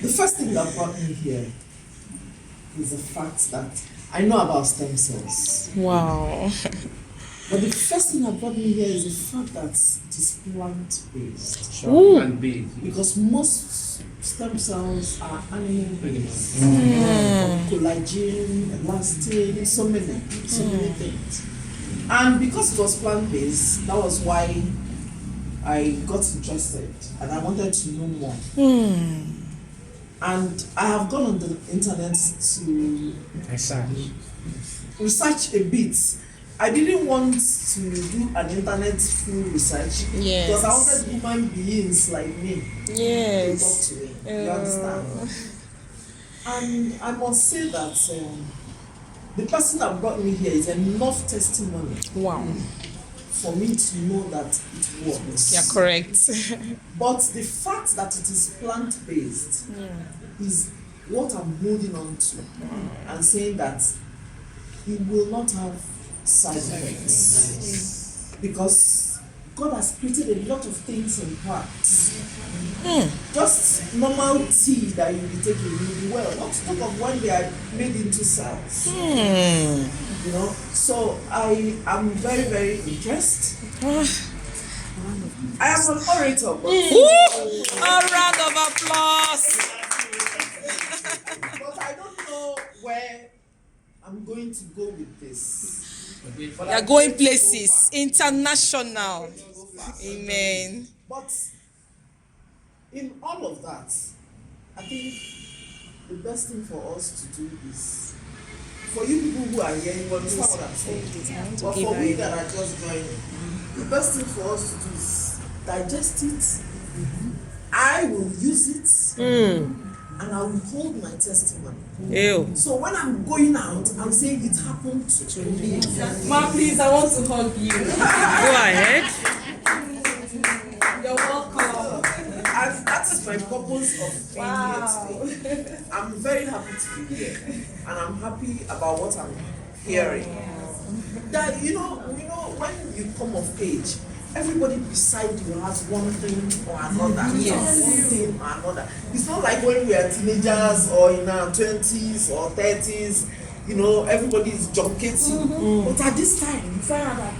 The first thing that brought me here is the fact that I know about stem cells. Wow. But the first thing that brought me here is the fact that it is plant-based. Sure. Plant-based. Because most stem cells are animal-based. Collagen, elastin, so many things. And because it was plant-based, that was why I got interested and I wanted to know more. And I have gone on the internet to research a bit. I didn't want to do an internet full research because I wanted human beings like me to talk to me. You understand? And I must say that the person that brought me here is enough testimony. Wow. For me to know that it works. You're correct. But the fact that it is plant-based is what I'm holding on to and saying that it will not have side effects. Because God has created a lot of things in plants. Just normal tea that you'll be taking really well. Not to talk of when they are made into cells. You know, so I am very, very interested. I am an orator. A round of applause. But I don't know where I'm going to go with this. You're going places, international. Amen. But in all of that, I think the best thing for us to do is, for you people who are here, you understand what I'm saying. But for we that are just joining, the best thing for us to do is digest it. I will use it, and I will hold my testimony. So when I'm going out, I'm saying it happened to me. Ma, please, I want to hug you. Go ahead. You're welcome. And that is my purpose of being here today. I'm very happy to be here, and I'm happy about what I'm hearing. That you know, when you come of age, everybody beside you has one thing or another. One thing or another. It's not like when we are teenagers or in our 20s or 30s. You know, everybody is junketing. But at this time, you find out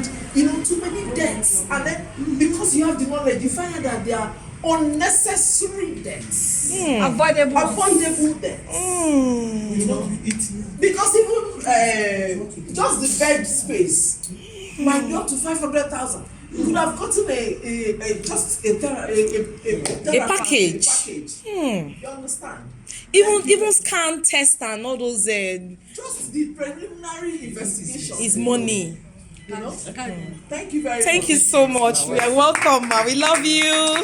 that too many deaths, and then because you have the knowledge, you find out that there are unnecessary deaths, avoidable deaths. You know, because even just the bed space might be up to 500,000. You could have gotten a package. You understand? Even scan test and all those. Just the preliminary investigation is money. You know? Thank you very much. Thank you so much. We are welcome, ma. We love you.